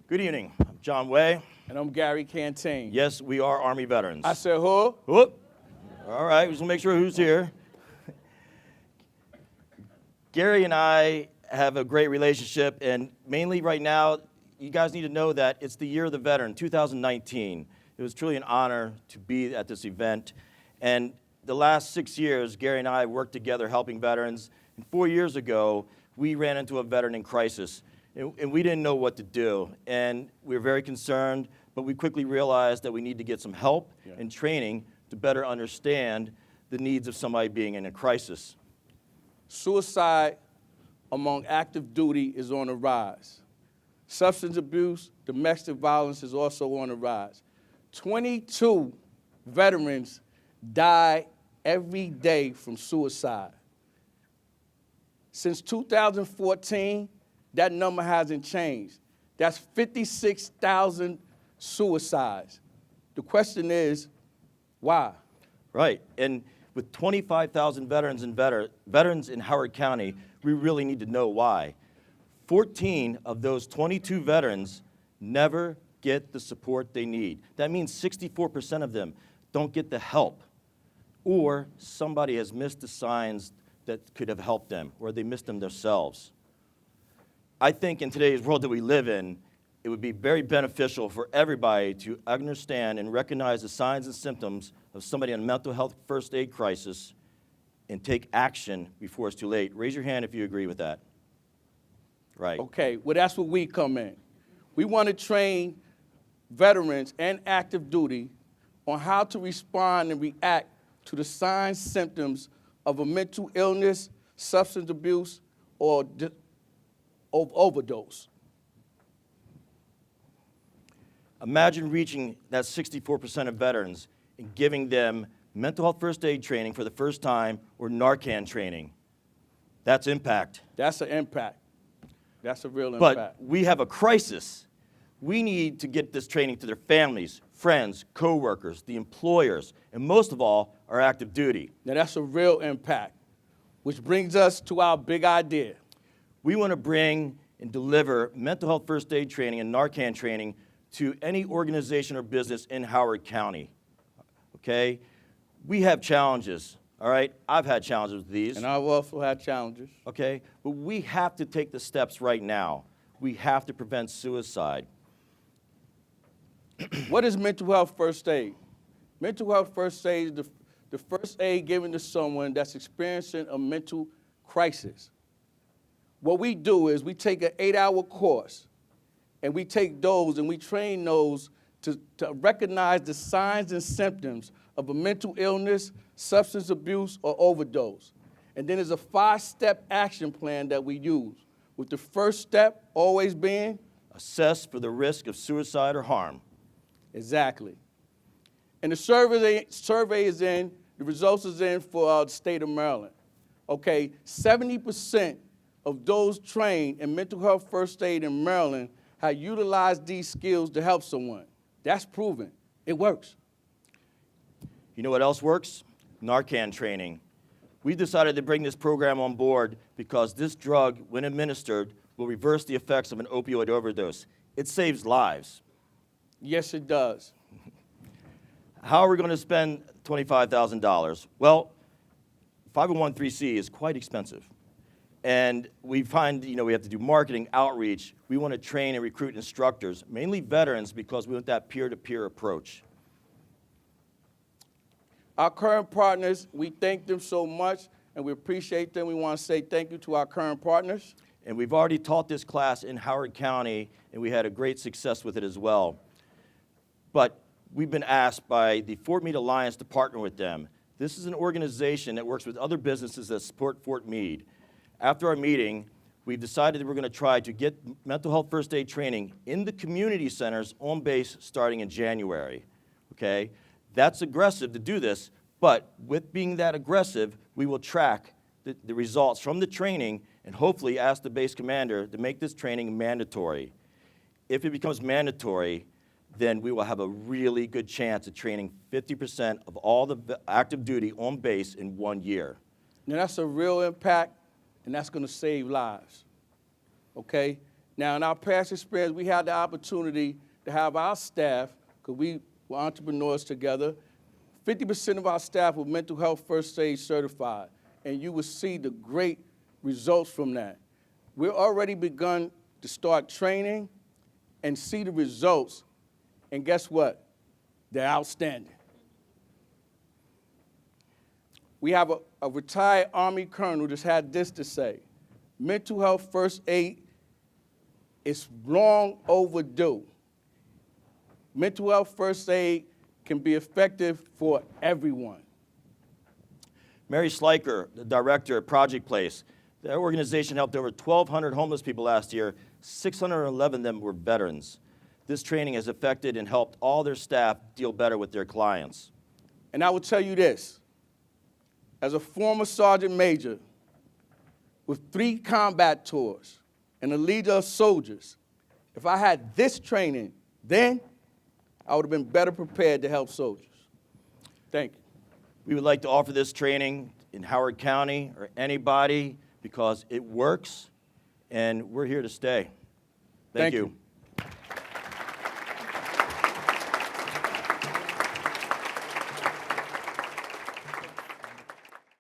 Good evening. I'm John Way. And I'm Gary Canteen. Yes, we are Army veterans. I said who? Whoop. All right, we just want to make sure who's here. Gary and I have a great relationship, and mainly right now, you guys need to know that it's the year of the veteran, 2019. It was truly an honor to be at this event. And the last 6 years, Gary and I worked together helping veterans. And 4 years ago, we ran into a veteran in crisis, and we didn't know what to do. And we were very concerned, but we quickly realized that we need to get some help and training to better understand the needs of somebody being in a crisis. Suicide among active duty is on the rise. Substance abuse, domestic violence is also on the rise. 22 veterans die every day from suicide. Since 2014, that number hasn't changed. That's 56,000 suicides. The question is, why? Right, and with 25,000 veterans in Howard County, we really need to know why. 14 of those 22 veterans never get the support they need. That means 64% of them don't get the help, or somebody has missed the signs that could have helped them, or they missed them themselves. I think in today's world that we live in, it would be very beneficial for everybody to understand and recognize the signs and symptoms of somebody in a mental health first aid crisis and take action before it's too late. Raise your hand if you agree with that. Right. Okay, well, that's where we come in. We want to train veterans and active duty on how to respond and react to the signs, symptoms of a mental illness, substance abuse, or overdose. Imagine reaching that 64% of veterans and giving them mental health first aid training for the first time or Narcan training. That's impact. That's an impact. That's a real impact. But we have a crisis. We need to get this training to their families, friends, coworkers, the employers, and most of all, our active duty. Now that's a real impact, which brings us to our big idea. We want to bring and deliver mental health first aid training and Narcan training to any organization or business in Howard County, okay? We have challenges, all right? I've had challenges with these. And I've also had challenges. Okay, but we have to take the steps right now. We have to prevent suicide. What is mental health first aid? Mental health first aid is the first aid given to someone that's experiencing a mental crisis. What we do is we take an 8-hour course, and we take those and we train those to recognize the signs and symptoms of a mental illness, substance abuse, or overdose. And then there's a 5-step action plan that we use, with the first step always being assess for the risk of suicide or harm. Exactly. And the survey is in, the results is in for the state of Maryland. Okay, 70% of those trained in mental health first aid in Maryland have utilized these skills to help someone. That's proven. It works. You know what else works? Narcan training. We decided to bring this program on board because this drug, when administered, will reverse the effects of an opioid overdose. It saves lives. Yes, it does. How are we going to spend $25,000? Well, 501(c)(3) is quite expensive. And we find, we have to do marketing, outreach. We want to train and recruit instructors, mainly veterans, because we want that peer-to-peer approach. Our current partners, we thank them so much, and we appreciate them. We want to say thank you to our current partners. And we've already taught this class in Howard County, and we had a great success with it as well. But we've been asked by the Fort Meade Alliance to partner with them. This is an organization that works with other businesses that support Fort Meade. After our meeting, we've decided that we're going to try to get mental health first aid training in the community centers on base starting in January, okay? That's aggressive to do this, but with being that aggressive, we will track the results from the training and hopefully ask the base commander to make this training mandatory. If it becomes mandatory, then we will have a really good chance of training 50% of all the active duty on base in 1 year. Now that's a real impact, and that's going to save lives, okay? Now, in our past experience, we had the opportunity to have our staff, because we were entrepreneurs together, 50% of our staff were mental health first aid certified, and you will see the great results from that. We're already begun to start training and see the results, and guess what? They're outstanding. We have a retired Army colonel just had this to say: mental health first aid is long overdue. Mental health first aid can be effective for everyone. Mary Sliker, the director at Project Place, their organization helped over 1,200 homeless people last year. 611 of them were veterans. This training has affected and helped all their staff deal better with their clients. And I will tell you this, as a former sergeant major with 3 combat tours and a leader of soldiers, if I had this training then, I would have been better prepared to help soldiers. Thank you. We would like to offer this training in Howard County or anybody because it works and we're here to stay. Thank you.